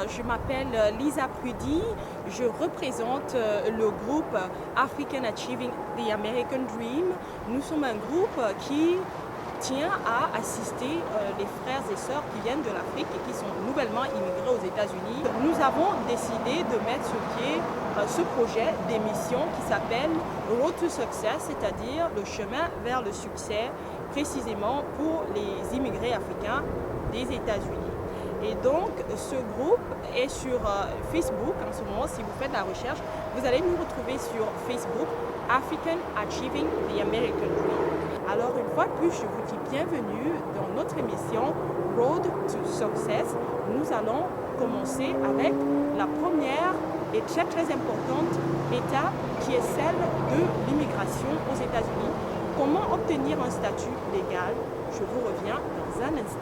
je m'appelle Lisa Prudy, je représente le groupe African Achieving the American Dream. Nous sommes un groupe qui tient à assister les frères et sœurs qui viennent de l'Afrique et qui sont nouvellement immigrés aux États-Unis. Nous avons décidé de mettre sur pied ce projet d'émission qui s'appelle Road to Success, c'est-à-dire le chemin vers le succès, précisément pour les immigrés africains des États-Unis. Et donc, ce groupe est sur Facebook en ce moment. Si vous faites la recherche, vous allez nous retrouver sur Facebook, African Achieving the American Dream. Alors, une fois de plus, je vous dis bienvenue dans notre émission Road to Success. Nous allons commencer avec la première et très très importante étape qui est celle de l'immigration aux États-Unis. Comment obtenir un statut légal? Je vous reviens dans un instant.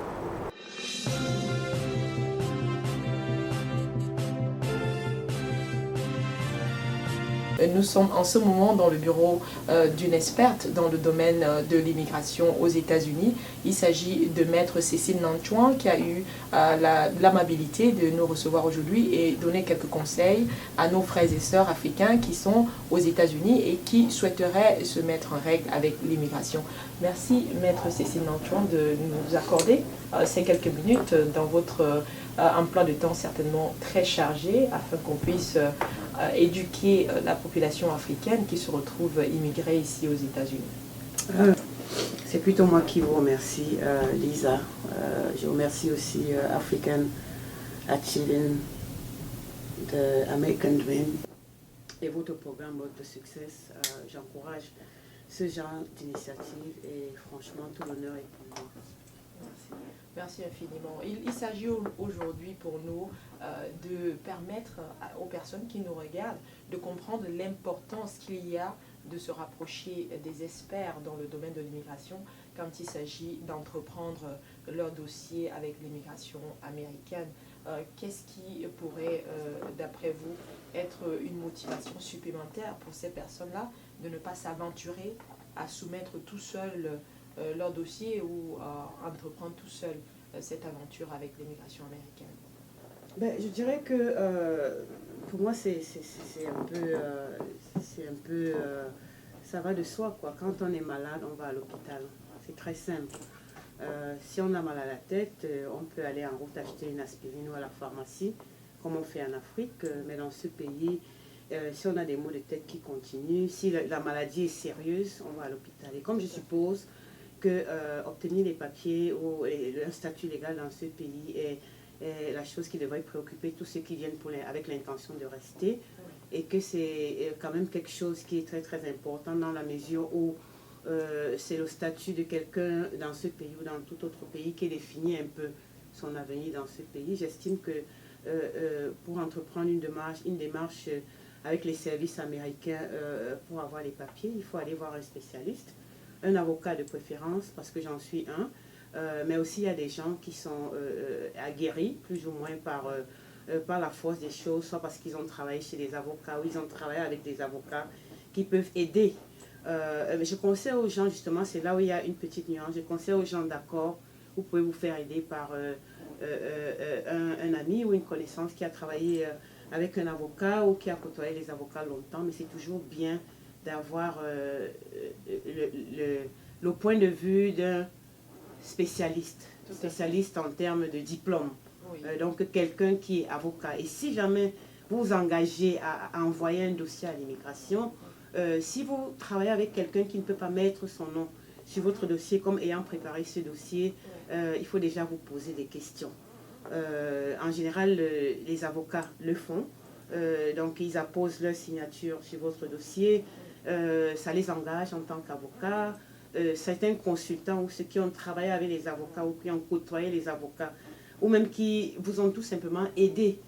Nous sommes en ce moment dans le bureau d'une experte dans le domaine de l'immigration aux États-Unis. Il s'agit de Maître Cécile Nanchouan qui a eu l'amabilité de nous recevoir aujourd'hui et donner quelques conseils à nos frères et sœurs africains qui sont aux États-Unis et qui souhaiteraient se mettre en règle avec l'immigration. Merci Maître Cécile Nanchouan de nous accorder ces quelques minutes dans votre emploi de temps certainement très chargé afin qu'on puisse éduquer la population africaine qui se retrouve immigrée ici aux États-Unis. C'est plutôt moi qui vous remercie, Lisa. Je remercie aussi African Achieving the American Dream et votre programme Road to Success. J'encourage ce genre d'initiative et franchement, tout l'honneur est pour moi. Merci. Merci infiniment. Il s'agit aujourd'hui pour nous de permettre aux personnes qui nous regardent de comprendre l'importance qu'il y a de se rapprocher des experts dans le domaine de l'immigration quand il s'agit d'entreprendre leur dossier avec l'immigration américaine. Qu'est-ce qui pourrait, d'après vous, être une motivation supplémentaire pour ces personnes-là de ne pas s'aventurer à soumettre tout seul leur dossier ou entreprendre tout seul cette aventure avec l'immigration américaine? Je dirais que pour moi c'est un peu ça va de soi quoi. Quand on est malade, on va à l'hôpital. C'est très simple. Si on a mal à la tête, on peut aller en route acheter une aspirine ou à la pharmacie, comme on fait en Afrique. Mais dans ce pays, si on a des maux de tête qui continuent, si la maladie est sérieuse, on va à l'hôpital. Et comme je suppose que obtenir les papiers ou un statut légal dans ce pays est la chose qui devrait préoccuper tous ceux qui viennent avec l'intention de rester, et que c'est quand même quelque chose qui est très très important dans la mesure où c'est le statut de quelqu'un dans ce pays ou dans tout autre pays qui définit un peu son avenir dans ce pays. J'estime que pour entreprendre une démarche avec les services américains pour avoir les papiers, il faut aller voir un spécialiste, un avocat de préférence, parce que j'en suis un, mais aussi il y a des gens qui sont aguerris, plus ou moins par la force des choses, soit parce qu'ils ont travaillé chez des avocats ou ils ont travaillé avec des avocats qui peuvent aider. Je conseille aux gens, justement, c'est là où il y a une petite nuance, je conseille aux gens d'accord, vous pouvez vous faire aider par un ami ou une connaissance qui a travaillé avec un avocat ou qui a côtoyé les avocats longtemps, mais c'est toujours bien d'avoir le point de vue d'un spécialiste en termes de diplôme. Oui. Donc quelqu'un qui est avocat. Et si jamais vous vous engagez à envoyer un dossier à l'immigration, si vous travaillez avec quelqu'un qui ne peut pas mettre son nom sur votre dossier comme ayant préparé ce dossier, il faut déjà vous poser des questions. En général, les avocats le font. Donc ils apposent leur signature sur votre dossier. Ça les engage en tant qu'avocats. Certains consultants ou ceux qui ont travaillé avec les avocats ou qui ont côtoyé les avocats ou même qui vous ont tout simplement aidé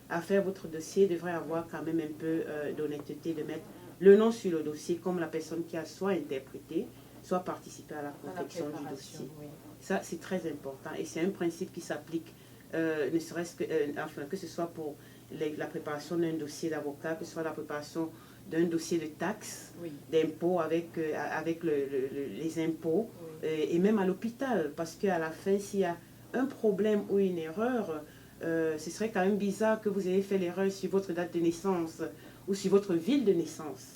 à faire votre dossier devraient avoir quand même un peu d'honnêteté de mettre le nom sur le dossier comme la personne qui a soit interprété, soit participé à la confection du dossier. Oui. Ça, c'est très important et c'est un principe qui s'applique, ne serait-ce que ce soit pour la préparation d'un dossier d'avocat, que ce soit la préparation d'un dossier de taxes, oui, d'impôts avec les impôts, oui, et même à l'hôpital, parce qu'à la fin, s'il y a un problème ou une erreur, ce serait quand même bizarre que vous ayez fait l'erreur sur votre date de naissance ou sur votre ville de naissance,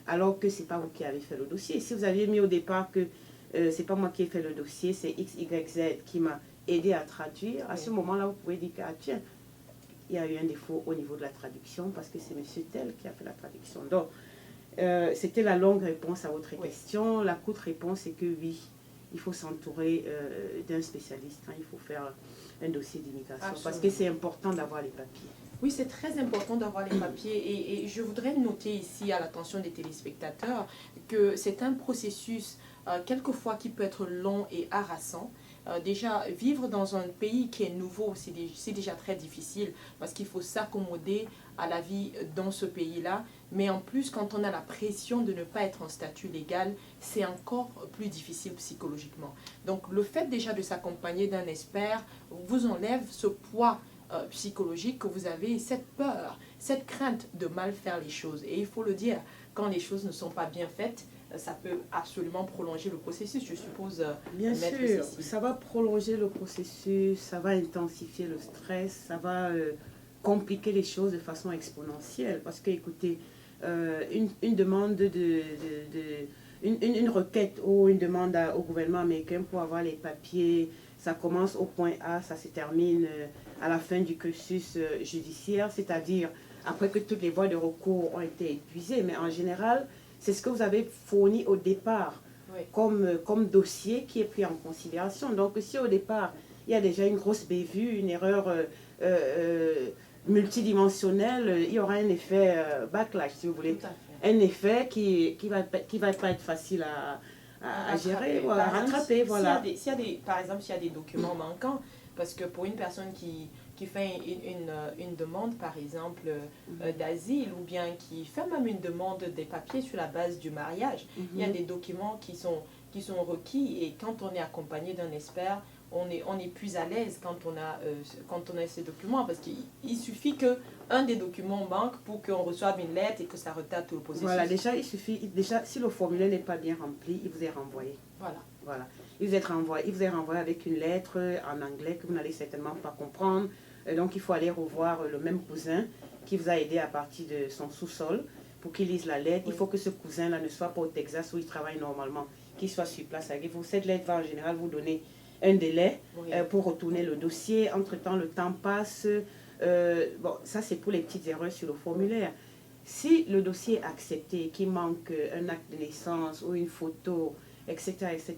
alors que ce n'est pas vous qui avez fait le dossier. Si vous aviez mis au départ que ce n'est pas moi qui ai fait le dossier, c'est XYZ qui m'a aidé à traduire, à ce moment-là, vous pouvez dire que, ah, tiens, il y a eu un défaut au niveau de la traduction parce que c'est monsieur tel qui a fait la traduction. Donc, c'était la longue réponse à votre question. La courte réponse est que oui, il faut s'entourer d'un spécialiste quand il faut faire un dossier d'immigration. Parce que c'est important d'avoir les papiers. Oui, c'est très important d'avoir les papiers et je voudrais noter ici à l'attention des téléspectateurs que c'est un processus quelquefois qui peut être long et harassant. Déjà, vivre dans un pays qui est nouveau, c'est déjà très difficile parce qu'il faut s'accommoder à la vie dans ce pays-là. Mais en plus, quand on a la pression de ne pas être en statut légal, c'est encore plus difficile psychologiquement. Donc, le fait déjà de s'accompagner d'un expert vous enlève ce poids psychologique que vous avez, cette peur, cette crainte de mal faire les choses. Et il faut le dire, quand les choses ne sont pas bien faites, ça peut absolument prolonger le processus, je suppose. Bien sûr, ça va prolonger le processus, ça va intensifier le stress, ça va compliquer les choses de façon exponentielle. Parce que, écoutez, une demande une requête ou une demande au gouvernement américain pour avoir les papiers, ça commence au point A, ça se termine à la fin du cursus judiciaire, c'est-à-dire après que toutes les voies de recours ont été épuisées. Mais en général, c'est ce que vous avez fourni au départ comme dossier qui est pris en considération. Donc si au départ, il y a déjà une grosse bévue, une erreur multidimensionnelle, il y aura un effet backlash, si vous voulez. Un effet qui va pas être facile à gérer, ou à rattraper. Voilà. Par exemple, s'il y a des documents manquants, parce que pour une personne qui fait une demande, par exemple, d'asile, ou bien qui fait même une demande des papiers sur la base du mariage, il y a des documents qui sont requis, et quand on est accompagné d'un expert, on est plus à l'aise quand on a ces documents, parce qu'il suffit qu'un des documents manque pour qu'on reçoive une lettre et que ça retarde tout le processus. Voilà, déjà, si le formulaire n'est pas bien rempli, il vous est renvoyé. Voilà. Il vous est renvoyé avec une lettre en anglais que vous n'allez certainement pas comprendre. Donc, il faut aller revoir le même cousin qui vous a aidé à partir de son sous-sol pour qu'il lise la lettre. Il faut que ce cousin-là ne soit pas au Texas où il travaille normalement, qu'il soit sur place avec vous. Cette lettre va en général vous donner un délai pour retourner le dossier. Entre-temps, le temps passe. Bon, ça, c'est pour les petites erreurs sur le formulaire. Si le dossier est accepté, qu'il manque un acte de naissance ou une photo, etc., etc.,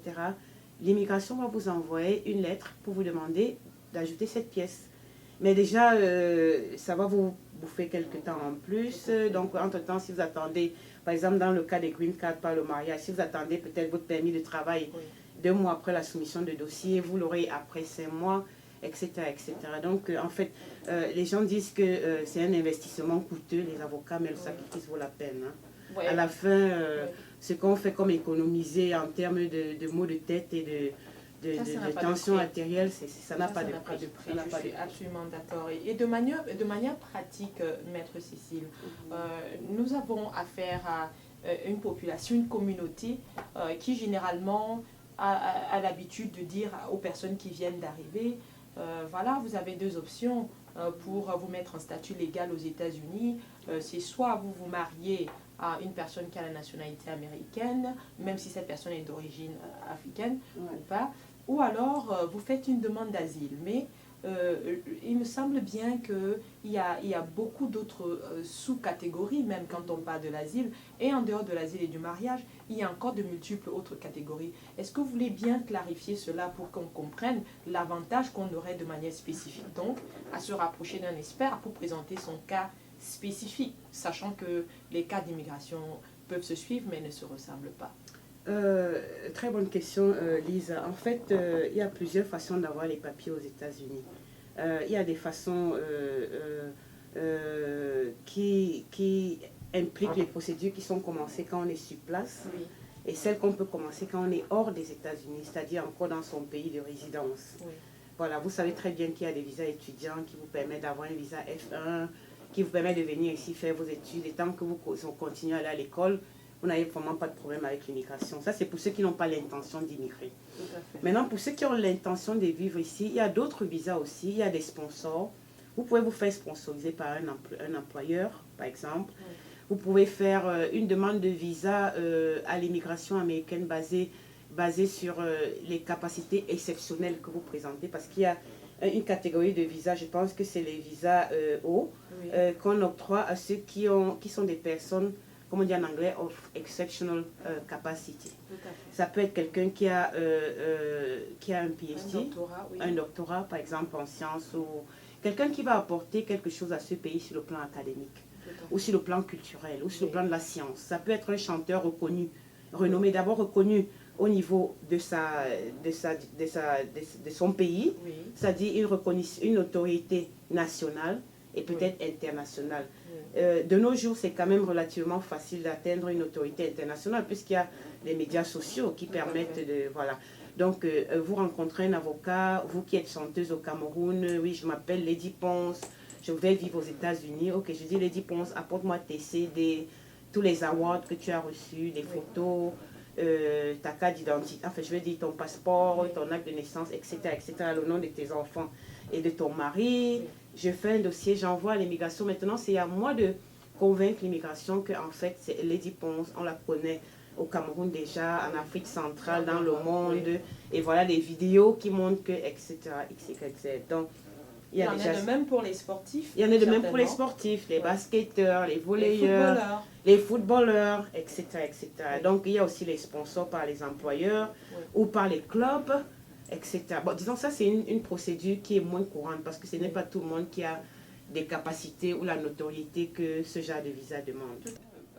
l'immigration va vous envoyer une lettre pour vous demander d'ajouter cette pièce. Mais déjà, ça va vous bouffer quelques temps en plus. Donc, entre-temps, si vous attendez, par exemple, dans le cas des green cards par le mariage, si vous attendez peut-être votre permis de travail 2 mois après la soumission de dossier, vous l'aurez après 5 mois, etc., etc. Donc, en fait, les gens disent que c'est un investissement coûteux, les avocats, mais le sacrifice vaut la peine. Hein. À la fin, ce qu'on fait comme économiser en termes de maux de tête et de tension artérielle, ça n'a pas de prix. Je suis absolument d'accord. Et de manière pratique, Maître Cécile, nous avons affaire à une population, une communauté qui généralement a l'habitude de dire aux personnes qui viennent d'arriver, voilà, vous avez 2 options pour vous mettre en statut légal aux États-Unis. C'est soit vous vous mariez à une personne qui a la nationalité américaine, même si cette personne est d'origine africaine ou pas, ou alors vous faites une demande d'asile. Mais il me semble bien qu'il y a beaucoup d'autres sous-catégories, même quand on parle de l'asile. Et en dehors de l'asile et du mariage, il y a encore de multiples autres catégories. Est-ce que vous voulez bien clarifier cela pour qu'on comprenne l'avantage qu'on aurait de manière spécifique, donc, à se rapprocher d'un expert pour présenter son cas spécifique, sachant que les cas d'immigration peuvent se suivre mais ne se ressemblent pas? Très bonne question, Lisa. En fait, il y a plusieurs façons d'avoir les papiers aux États-Unis. Il y a des façons qui impliquent les procédures qui sont commencées quand on est sur place et celles qu'on peut commencer quand on est hors des États-Unis, c'est-à-dire encore dans son pays de résidence. Voilà, vous savez très bien qu'il y a des visas étudiants qui vous permettent d'avoir un visa F1, qui vous permet de venir ici faire vos études. Et tant que vous continuez à aller à l'école, vous n'avez vraiment pas de problème avec l'immigration. Ça, c'est pour ceux qui n'ont pas l'intention d'immigrer. Maintenant, pour ceux qui ont l'intention de vivre ici, il y a d'autres visas aussi. Il y a des sponsors Vous pouvez vous faire sponsoriser par un employeur, par exemple. Vous pouvez faire une demande de visa à l'immigration américaine basée sur les capacités exceptionnelles que vous présentez, parce qu'il y a une catégorie de visas, je pense que c'est les visas O, qu'on octroie à ceux qui sont des personnes, comme on dit en anglais, of exceptional capacity. Ça peut être quelqu'un qui a un PhD, un doctorat, par exemple en sciences, ou quelqu'un qui va apporter quelque chose à ce pays sur le plan académique, ou sur le plan culturel, ou sur le plan de la science. Ça peut être un chanteur reconnu, renommé, d'abord reconnu au niveau de son pays, c'est-à-dire une autorité nationale et peut-être internationale. De nos jours, c'est quand même relativement facile d'atteindre une autorité internationale puisqu'il y a les médias sociaux qui permettent de... Voilà. Donc, vous rencontrez un avocat, vous qui êtes chanteuse au Cameroun, oui, je m'appelle Lady Ponce, je vais vivre aux États-Unis. Ok, je dis Lady Ponce, apporte-moi tes CD, tous les awards que tu as reçus, des photos, ta carte d'identité, enfin, je vais dire ton passeport, ton acte de naissance, etc., etc., le nom de tes enfants et de ton mari. Je fais un dossier, j'envoie à l'immigration. Maintenant, c'est à moi de convaincre l'immigration que, en fait, c'est Lady Ponce, on la connaît au Cameroun déjà, en Afrique centrale, dans le monde, et voilà les vidéos qui montrent que, etc., etc. Donc, il y en a de même pour les sportifs. Il y en a de même pour les sportifs, les basketteurs, les volleyeurs, les footballeurs, etc., etc. Donc, il y a aussi les sponsors par les employeurs ou par les clubs, etc. Bon, disons, ça, c'est une procédure qui est moins courante parce que ce n'est pas tout le monde qui a des capacités ou la notoriété que ce genre de visa demande.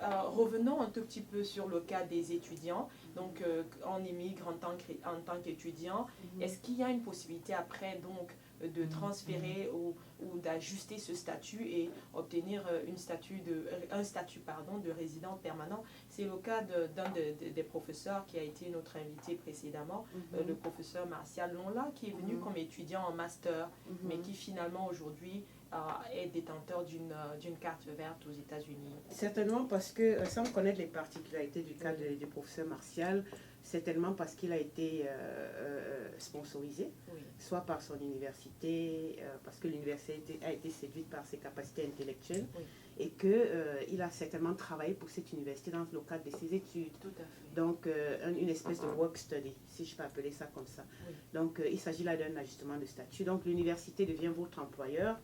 Revenons un tout petit peu sur le cas des étudiants. Donc, on émigre en tant qu'étudiant. Est-ce qu'il y a une possibilité après donc, de transférer ou d'ajuster ce statut et obtenir un statut de résident permanent? C'est le cas d'un des professeurs qui a été notre invité précédemment, le professeur Martial Lonla, qui est venu comme étudiant en master, mais qui finalement aujourd'hui est détenteur d'une carte verte aux États-Unis. Certainement parce que, sans connaître les particularités du cas du professeur Martial, certainement parce qu'il a été sponsorisé, soit par son université, parce que l'université a été séduite par ses capacités intellectuelles, et qu'il a certainement travaillé pour cette université dans le cadre de ses études. Tout à fait. Donc, une espèce de work study, si je peux appeler ça comme ça. Donc, il s'agit là d'un ajustement de statut. Donc, l'université devient votre employeur.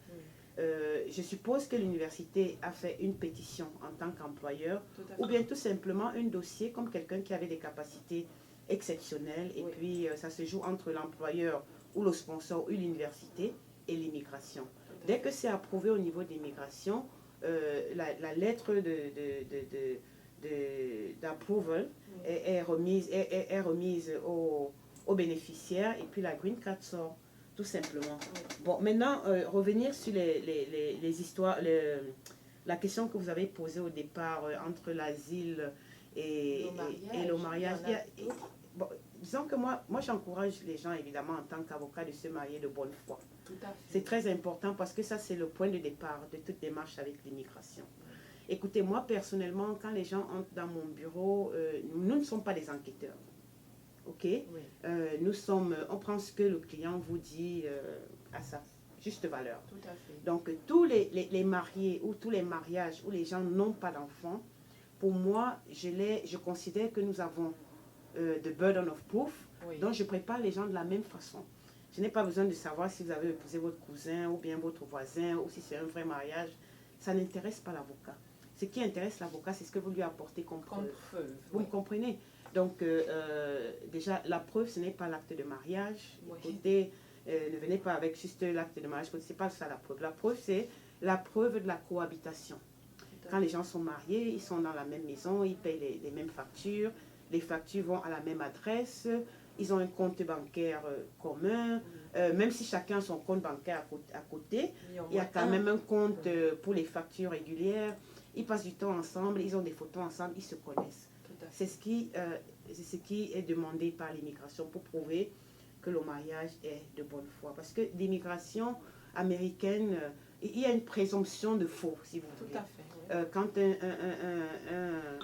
Je suppose que l'université a fait une pétition en tant qu'employeur ou bien tout simplement un dossier comme quelqu'un qui avait des capacités exceptionnelles et puis ça se joue entre l'employeur ou le sponsor ou l'université et l'immigration. Dès que c'est approuvé au niveau de l'immigration, la lettre d'approval est remise aux bénéficiaires et puis la green card sort. Tout simplement. Bon, maintenant, revenir sur les histoires, la question que vous avez posée au départ entre l'asile et le mariage. Bon, disons que moi j'encourage les gens, évidemment, en tant qu'avocat, de se marier de bonne foi. C'est très important parce que ça, c'est le point de départ de toute démarche avec l'immigration. Écoutez, moi, personnellement, quand les gens entrent dans mon bureau, nous ne sommes pas des enquêteurs. Ok, on prend ce que le client vous dit à sa juste valeur. Tout à fait. Donc, tous les mariés ou tous les mariages où les gens n'ont pas d'enfants, pour moi, je considère que nous avons the burden of proof, donc je prépare les gens de la même façon. Je n'ai pas besoin de savoir si vous avez épousé votre cousin ou bien votre voisin ou si c'est un vrai mariage. Ça n'intéresse pas l'avocat. Ce qui intéresse l'avocat, c'est ce que vous lui apportez comme preuve. Vous me comprenez? Donc, déjà, la preuve, ce n'est pas l'acte de mariage. Écoutez, ne venez pas avec juste l'acte de mariage, ce n'est pas ça la preuve. La preuve, c'est la preuve de la cohabitation. Quand les gens sont mariés, ils sont dans la même maison, ils payent les mêmes factures, les factures vont à la même adresse, ils ont un compte bancaire commun, même si chacun a son compte bancaire à côté, il y a quand même un compte pour les factures régulières, ils passent du temps ensemble, ils ont des photos ensemble, ils se connaissent. C'est ce qui est demandé par l'immigration pour prouver que le mariage est de bonne foi. Parce que l'immigration américaine, il y a une présomption de faux, si vous voulez. Tout à fait. Quand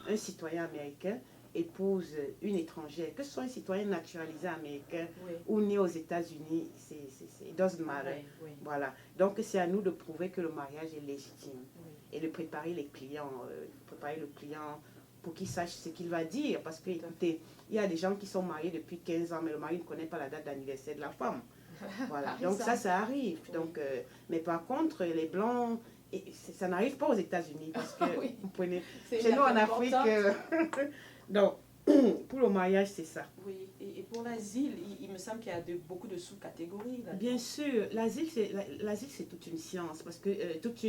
un citoyen américain épouse une étrangère, que ce soit un citoyen naturalisé américain Oui. ou né aux États-Unis, it doesn't matter. Oui, oui. Voilà. Donc c'est à nous de prouver que le mariage est légitime Oui. et de préparer les clients, préparer le client pour qu'il sache ce qu'il va dire. Parce que, écoutez, il y a des gens qui sont mariés depuis 15 ans, mais le mari ne connaît pas la date d'anniversaire de la femme. Voilà. Donc ça arrive. Oui. Donc, mais par contre, les Blancs, ça n'arrive pas aux États-Unis parce que, Oui. vous prenez, C'est chez nous en important. Afrique, donc, pour le mariage, c'est ça. Oui, et pour l'asile, il me semble qu'il y a beaucoup de sous-catégories. Bien sûr, l'asile, c'est toute une science, parce que toute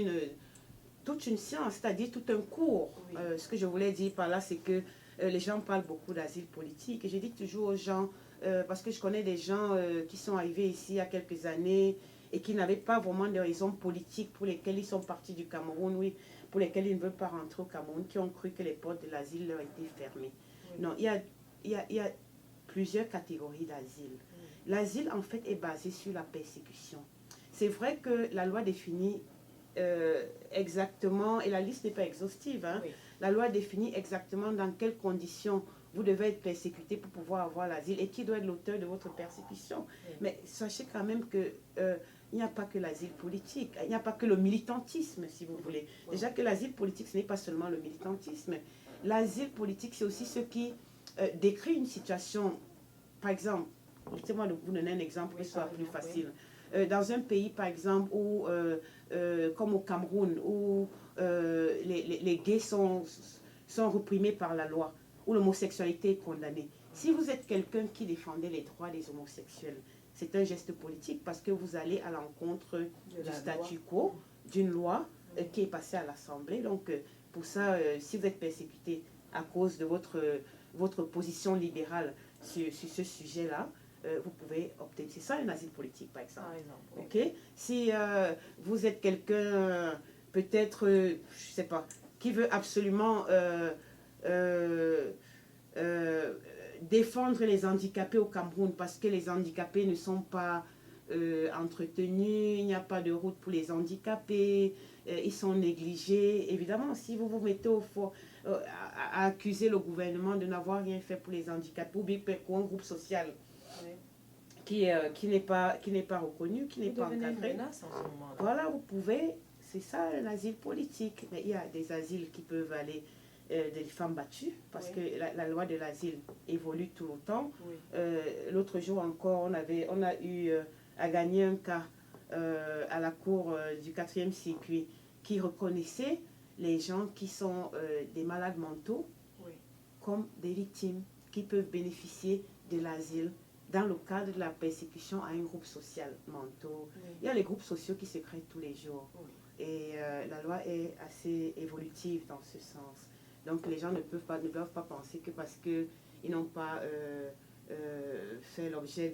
une science, c'est-à-dire tout un cours. Oui. Ce que je voulais dire par là, c'est que les gens parlent beaucoup d'asile politique. Et je dis toujours aux gens, parce que je connais des gens qui sont arrivés ici il y a quelques années et qui n'avaient pas vraiment de raisons politiques pour lesquelles ils sont partis du Cameroun, oui, pour lesquelles ils ne veulent pas rentrer au Cameroun, qui ont cru que les portes de l'asile leur étaient fermées. Oui. Non, il y a plusieurs catégories d'asile. Oui. L'asile, en fait, est basé sur la persécution. C'est vrai que la loi définit exactement, et la liste n'est pas exhaustive, hein, oui. La loi définit exactement dans quelles conditions vous devez être persécuté pour pouvoir avoir l'asile et qui doit être l'auteur de votre persécution. Oui. Mais sachez quand même que il n'y a pas que l'asile politique, il n'y a pas que le militantisme, si vous voulez. Oui. Déjà que l'asile politique, ce n'est pas seulement le militantisme. L'asile politique, c'est aussi ce qui décrit une situation. Par exemple, laissez-moi vous donner un exemple qui soit plus facile. Oui. Dans un pays, par exemple, où, comme au Cameroun, où les gays sont reprimés par la loi, où l'homosexualité est condamnée. Si vous êtes quelqu'un qui défendait les droits des homosexuels, c'est un geste politique parce que vous allez à l'encontre du statu quo, d'une loi qui est passée à l'Assemblée. Donc, pour ça, si vous êtes persécuté à cause de votre position libérale sur ce sujet-là, vous pouvez opter. C'est ça un asile politique, par exemple. Oui. Okay? Si vous êtes quelqu'un, peut-être, je ne sais pas, qui veut absolument défendre les handicapés au Cameroun parce que les handicapés ne sont pas entretenus, il n'y a pas de route pour les handicapés, ils sont négligés. Évidemment, si vous vous mettez au fond à accuser le gouvernement de n'avoir rien fait pour les handicapés ou bien pour un groupe social, oui. qui n'est pas reconnu, qui n'est pas encadré. Voilà, vous pouvez, c'est ça l'asile politique. Mais il y a des asiles qui peuvent aller des femmes battues, parce oui. que la loi de l'asile évolue tout le temps. Oui. L'autre jour encore, on a eu à gagner un cas à la cour du 4e circuit qui reconnaissait les gens qui sont des malades mentaux oui. comme des victimes qui peuvent bénéficier de l'asile dans le cadre de la persécution à un groupe social mentaux. Oui. Il y a les groupes sociaux qui se créent tous les jours. Oui. Et la loi est assez évolutive dans ce sens. Donc les gens ne doivent pas penser que parce qu'ils n'ont pas fait l'objet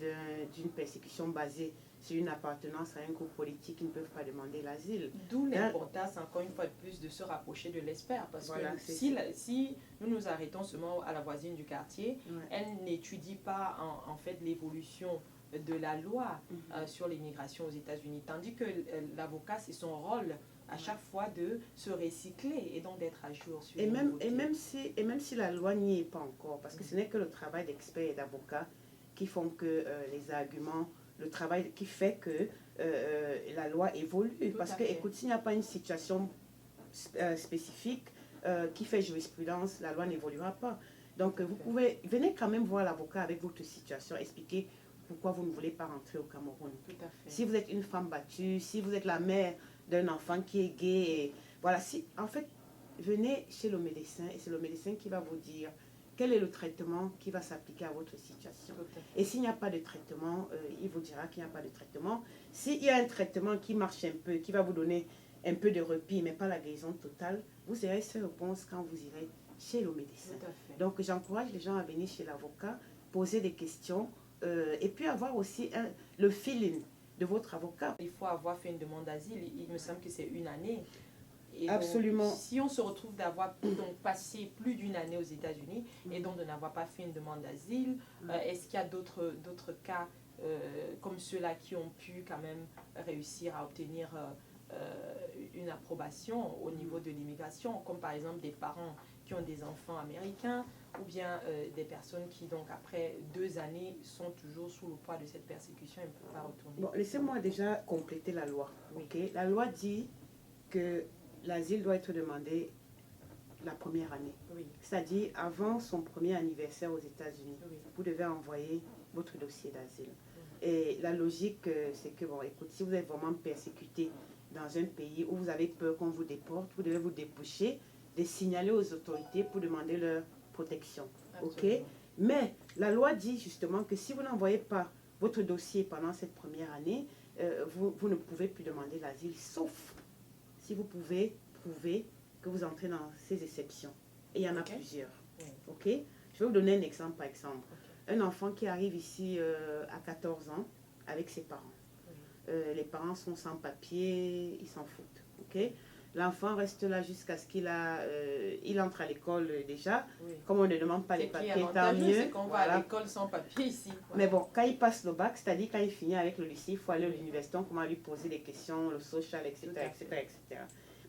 d'une persécution basée sur une appartenance à un groupe politique, ils ne peuvent pas demander l'asile. D'où l'importance, encore une fois de plus, de se rapprocher de l'expert. Parce voilà, que si nous nous arrêtons seulement à la voisine du quartier, ouais. Elle n'étudie pas en fait l'évolution de la loi sur l'immigration aux États-Unis. Tandis que l'avocat, c'est son rôle à chaque fois de se recycler et donc d'être à jour sur et même si la loi n'y est pas encore, parce que ce n'est que le travail d'experts et d'avocats qui font que les arguments, le travail qui fait que la loi évolue. Tout parce que, écoute, s'il n'y a pas une situation spécifique qui fait jurisprudence, la loi n'évoluera pas. Donc, venez quand même voir l'avocat avec votre situation, expliquer pourquoi vous ne voulez pas rentrer au Cameroun. Tout à fait. Si vous êtes une femme battue, si vous êtes la mère d'un enfant qui est gay, et voilà, en fait, venez chez le médecin et c'est le médecin qui va vous dire quel est le traitement qui va s'appliquer à votre situation. Et s'il n'y a pas de traitement, il vous dira qu'il n'y a pas de traitement. S'il y a un traitement qui marche un peu, qui va vous donner un peu de repos, mais pas la guérison totale, vous aurez cette réponse quand vous irez chez le médecin. Donc j'encourage les gens à venir chez l'avocat, poser des questions, et puis avoir aussi le feeling de votre avocat. Il faut avoir fait une demande d'asile, il me semble que c'est 1 année. Et absolument. Donc, si on se retrouve d'avoir passé plus d'1 année aux États-Unis et donc de n'avoir pas fait une demande d'asile, est-ce qu'il y a d'autres cas comme ceux-là qui ont pu quand même réussir à obtenir une approbation au niveau de l'immigration, comme par exemple des parents qui ont des enfants américains, ou bien des personnes qui, donc, après 2 années, sont toujours sous le poids de cette persécution et ne peuvent pas retourner. Bon, laissez-moi déjà compléter la loi. Oui. Ok. La loi dit que l'asile doit être demandé la première année. Oui, C'est-à-dire avant son premier anniversaire aux États-Unis. oui, Vous devez envoyer votre dossier d'asile. Et la logique, c'est que, bon, écoute, si vous êtes vraiment persécuté dans un pays où vous avez peur qu'on vous déporte, vous devez vous dépêcher de signaler aux autorités pour demander leur protection. Ok? absolument. Mais la loi dit justement que si vous n'envoyez pas votre dossier pendant cette première année, vous ne pouvez plus demander l'asile, sauf si vous pouvez prouver que vous entrez dans ces exceptions. Et il y en a Ok. plusieurs. Oui. Ok? Je vais vous donner un exemple, par exemple. Ok. Un enfant qui arrive ici à 14 ans avec ses parents. Oui. Les parents sont sans papier, ils s'en foutent. Ok? L'enfant reste là jusqu'à ce il entre à l'école déjà. Oui. Comme on ne demande pas les Ce qui est papiers, tant avantageux, mieux. c'est qu'on va Voilà. à l'école sans papier ici. Voilà. Mais bon, quand il passe le bac, c'est-à-dire quand il finit avec le lycée, il faut aller à l'université, on commence à lui poser des questions, le social, etc., Tout à etc., fait. etc.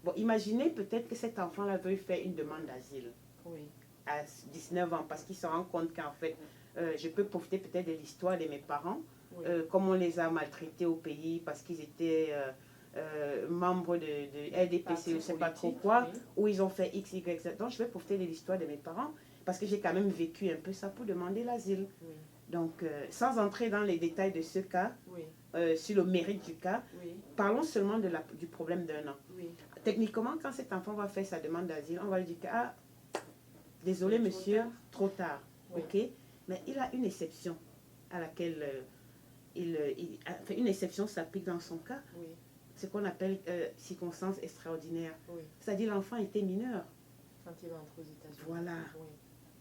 Bon, imaginez peut-être que cet enfant-là veuille faire une demande d'asile Oui. à 19 ans, parce qu'il se rend compte qu'en fait, je peux profiter peut-être de l'histoire de mes parents, Oui. comme on les a maltraités au pays parce qu'ils étaient membres de LDPC, Parti je ne sais pas trop politique, quoi, oui. où ils ont fait X, Y, Z. Donc, je vais profiter de l'histoire de mes parents parce que j'ai quand même vécu un peu ça pour demander l'asile. Oui. Donc, sans entrer dans les détails de ce cas, Oui. sur le mérite du cas, Oui. parlons seulement du problème d'un an. Oui. Techniquement, quand cet enfant va faire sa demande d'asile, on va lui dire que, ah, désolé Trop monsieur, tard. trop tard. Oui. Ok? Mais il a une exception à laquelle enfin, une exception s'applique dans son cas, Oui. ce qu'on appelle circonstances extraordinaires. Oui. C'est-à-dire l'enfant était mineur. Quand il entre aux États-Unis. Voilà. Oui.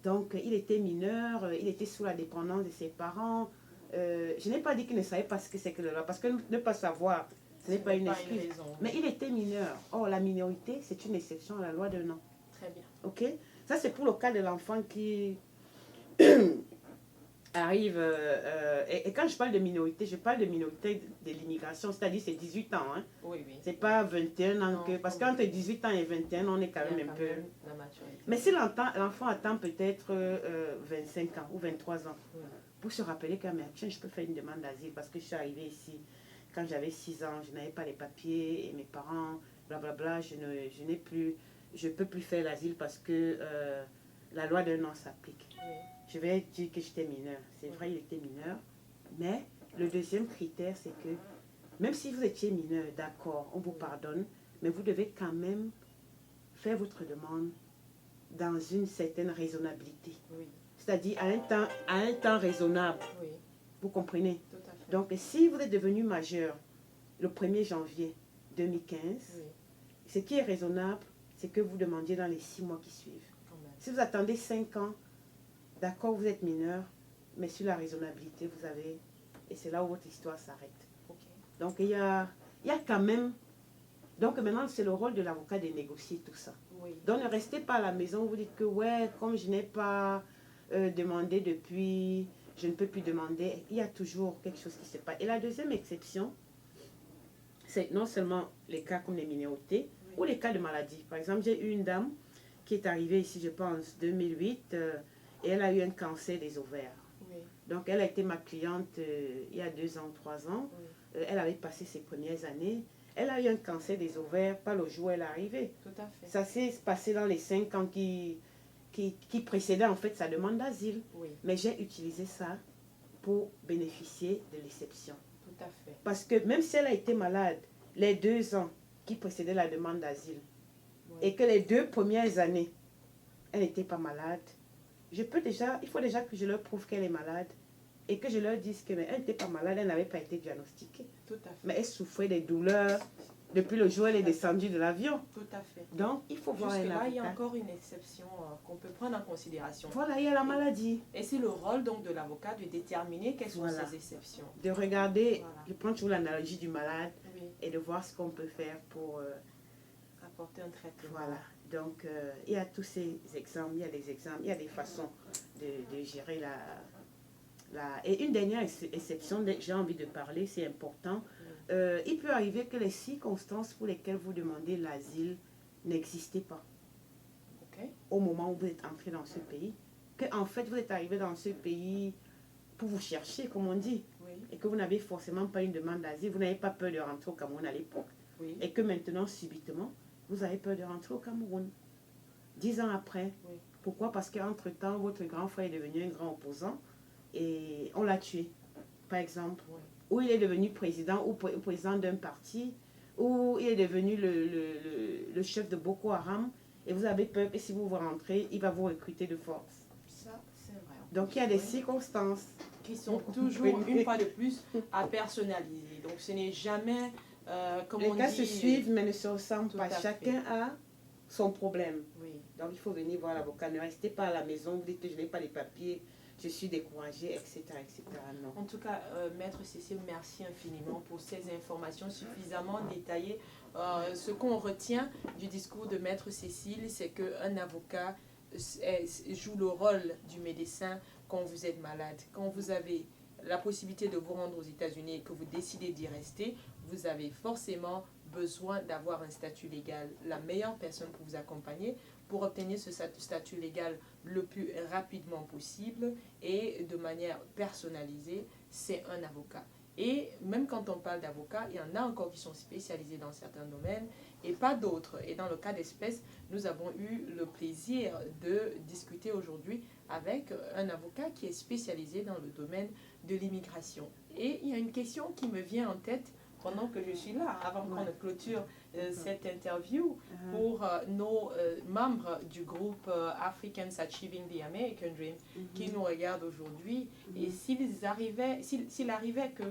Donc il était mineur, il était sous la dépendance de ses parents. Je n'ai pas dit qu'il ne savait pas ce que c'est que le loi, parce que ne pas savoir, ce n'est pas une excuse. raison. Mais il était mineur. Or, la minorité, c'est une exception à la loi d'un an. Très bien. Ok? Ça, c'est pour le cas de l'enfant qui arrive. Et quand je parle de minorité, je parle de minorité de l'immigration, c'est-à-dire c'est 18 ans. Hein. Oui, oui. C'est pas 21 ans. Non, Parce oui. qu'entre 18 ans et 21, on est quand Il y a même un peu. la maturité. Mais si l'enfant attend peut-être 25 ans ou 23 ans Oui. pour se rappeler que, mais tiens, je peux faire une demande d'asile parce que je suis arrivée ici quand j'avais 6 ans, je n'avais pas les papiers et mes parents, blablabla, je ne peux plus faire l'asile parce que la loi d'un an s'applique. Oui. Je vais dire que j'étais mineur. C'est vrai, il était mineur. Mais le deuxième critère, c'est que même si vous étiez mineur, d'accord, on vous pardonne, mais vous devez quand même faire votre demande dans une certaine raisonnabilité. Oui. C'est-à-dire à un temps raisonnable. Oui. Vous comprenez? Tout à fait. Donc, si vous êtes devenu majeur le 1er janvier 2015, Oui. ce qui est raisonnable, c'est que vous demandiez dans les 6 mois qui suivent. Quand même. Si vous attendez 5 ans, d'accord, vous êtes mineur, mais sur la raisonnabilité, vous avez... Et c'est là où votre histoire s'arrête. Ok. Donc, il y a quand même... Donc, maintenant, c'est le rôle de l'avocat de négocier tout ça. Oui. Donc, ne restez pas à la maison, vous dites que, ouais, comme je n'ai pas demandé depuis, je ne peux plus demander. Il y a toujours quelque chose qui se passe. Et la deuxième exception, c'est non seulement les cas comme les minorités, Oui. ou les cas de maladie. Par exemple, j'ai eu une dame qui est arrivée ici, je pense, 2008, et elle a eu un cancer des ovaires. Oui. Donc, elle a été ma cliente il y a 2 ans, 3 ans. Oui. Elle avait passé ses premières années. Elle a eu un cancer des ovaires, pas le jour où elle est arrivée. Tout à fait. Ça s'est passé dans les 5 ans qui précédaient en fait sa demande d'asile. Oui. Mais j'ai utilisé ça pour bénéficier de l'exception. Tout à fait. Parce que même si elle a été malade les 2 ans qui précédaient la demande d'asile, Oui. et que les 2 premières années, elle n'était pas malade, il faut déjà que je leur prouve qu'elle est malade et que je leur dise qu'elle n'était pas malade, elle n'avait pas été diagnostiquée. Tout à fait. Mais elle souffrait des douleurs depuis le jour où elle est descendue de l'avion. Tout à fait. Donc, il faut voir un Jusque-là, il y a avocat. encore une exception qu'on peut prendre en considération. Voilà, il y a la maladie. Et c'est le rôle donc de l'avocat de déterminer quelles sont Voilà. ces exceptions. De regarder, Voilà. je prends toujours l'analogie du malade Oui. et de voir ce qu'on peut faire pour... Apporter un traitement. voilà. Donc, il y a tous ces exemples, il y a des exemples, il y a des façons de gérer la... Et une dernière exception, j'ai envie de parler, c'est important. Il peut arriver que les circonstances pour lesquelles vous demandez l'asile n'existaient pas. Ok. au moment où vous êtes entré dans ce pays, que en fait vous êtes arrivé dans ce pays pour vous chercher, comme on dit, et que vous n'avez forcément pas une demande d'asile, vous n'avez pas peur de rentrer au Cameroun à l'époque, et que maintenant, subitement, vous avez peur de rentrer au Cameroun. 10 ans après. Pourquoi? Parce qu'entre-temps, votre grand frère est devenu un grand opposant et on l'a tué, par exemple. Ou il est devenu président ou président d'un parti, ou il est devenu le chef de Boko Haram, et vous avez peur que si vous rentrez, il va vous recruter de force. Ça, c'est vrai. Donc il y a des circonstances qui sont toujours, une fois de plus, à personnaliser. Donc ce n'est jamais, comme on dit... Les cas se suivent, mais ne se ressemblent pas. Chacun a son problème. Donc il faut venir voir l'avocat. Ne restez pas à la maison, vous dites que je n'ai pas les papiers, je suis découragée, etc. etc. Non. En tout cas, Maître Cécile, merci infiniment pour ces informations suffisamment détaillées. Ce qu'on retient du discours de Maître Cécile, c'est qu'un avocat joue le rôle du médecin quand vous êtes malade. Quand vous avez la possibilité de vous rendre aux États-Unis et que vous décidez d'y rester, vous avez forcément besoin d'avoir un statut légal. La meilleure personne pour vous accompagner, pour obtenir ce statut légal le plus rapidement possible et de manière personnalisée, c'est un avocat. Et même quand on parle d'avocats, il y en a encore qui sont spécialisés dans certains domaines et pas d'autres. Et dans le cas d'espèce, nous avons eu le plaisir de discuter aujourd'hui avec un avocat qui est spécialisé dans le domaine de l'immigration. Et il y a une question qui me vient en tête pendant que je suis là, avant qu'on ne clôture cette interview, pour nos membres du groupe Africans Achieving the American Dream qui nous regardent aujourd'hui. Et s'il arrivait que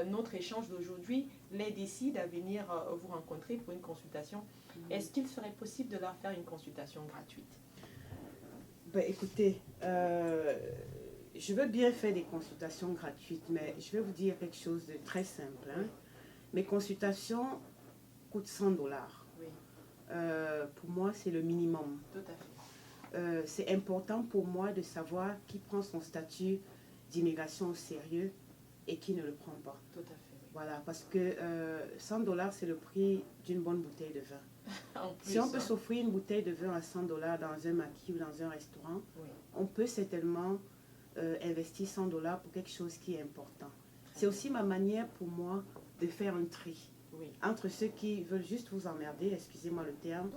notre échange d'aujourd'hui les décide à venir vous rencontrer pour une consultation, est-ce qu'il serait possible de leur faire une consultation gratuite? Ben, écoutez, je veux bien faire des consultations gratuites, mais je vais vous dire quelque chose de très simple. Hein. Mes consultations coûtent $100. Pour moi, c'est le minimum. Tout à fait. C'est important pour moi de savoir qui prend son statut d'immigration au sérieux et qui ne le prend pas. Tout à fait. Voilà, parce que $100, c'est le prix d'une bonne bouteille de vin. Plus, si on peut s'offrir une bouteille de vin à $100 dans un maquis ou dans un restaurant, on peut certainement investir $100 pour quelque chose qui est important. C'est aussi ma manière pour moi de faire un tri entre ceux qui veulent juste vous emmerder, excusez-moi le terme,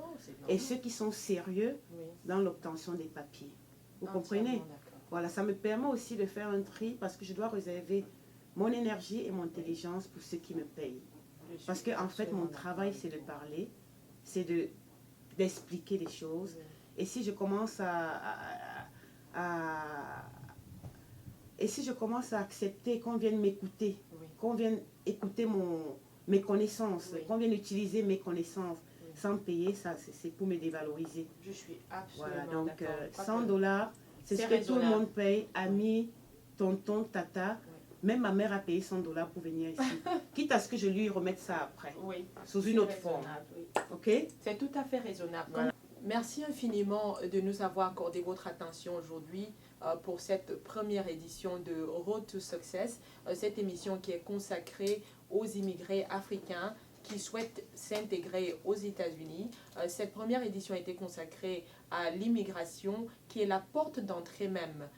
et ceux qui sont sérieux dans l'obtention des papiers. Vous comprenez? Voilà, ça me permet aussi de faire un tri parce que je dois réserver mon énergie et mon intelligence pour ceux qui me payent. Parce que en fait, mon travail, c'est de parler, c'est d'expliquer les choses. Et si je commence et si je commence à accepter qu'on vienne m'écouter, qu'on vienne écouter mes connaissances, qu'on vienne utiliser mes connaissances sans payer, ça c'est pour me dévaloriser. Je suis absolument voilà, donc d'accord. $100, c'est ce que tout le monde paye, amis, tonton, tata. Même ma mère a payé $100 pour venir ici. Quitte à ce que je lui remette ça après, sous une autre forme. Ok? C'est tout à fait raisonnable. Voilà. Merci infiniment de nous avoir accordé votre attention aujourd'hui pour cette première édition de Road to Success, cette émission qui est consacrée aux immigrés africains qui souhaitent s'intégrer aux États-Unis. Cette première édition a été consacrée à l'immigration qui est la porte d'entrée même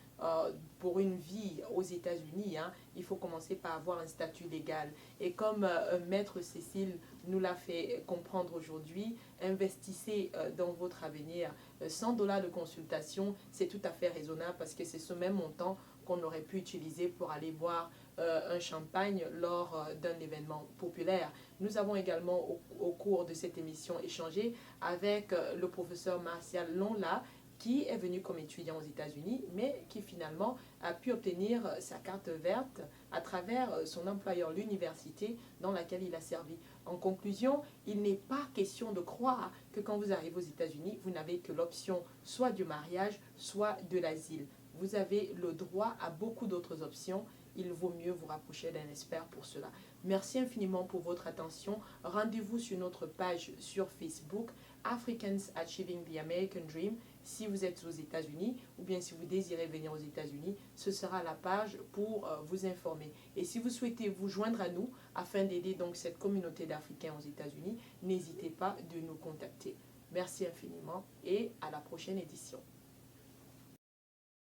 pour une vie aux États-Unis. Hein. Il faut commencer par avoir un statut légal. Et comme Maître Cécile nous l'a fait comprendre aujourd'hui, investissez dans votre avenir. $100 de consultation, c'est tout à fait raisonnable parce que c'est ce même montant qu'on aurait pu utiliser pour aller boire un champagne lors d'un événement populaire. Nous avons également au cours de cette émission échangé avec le professeur Martial Lonla, qui est venu comme étudiant aux États-Unis, mais qui finalement a pu obtenir sa carte verte à travers son employeur, l'université dans laquelle il a servi. En conclusion, il n'est pas question de croire que quand vous arrivez aux États-Unis, vous n'avez que l'option soit du mariage, soit de l'asile. Vous avez le droit à beaucoup d'autres options. Il vaut mieux vous rapprocher d'un expert pour cela. Merci infiniment pour votre attention. Rendez-vous sur notre page sur Facebook, Africans Achieving the American Dream. Si vous êtes aux États-Unis ou bien si vous désirez venir aux États-Unis, ce sera la page pour vous informer. Et si vous souhaitez vous joindre à nous afin d'aider donc cette communauté d'Africains aux États-Unis, n'hésitez pas de nous contacter. Merci infiniment et à la prochaine édition.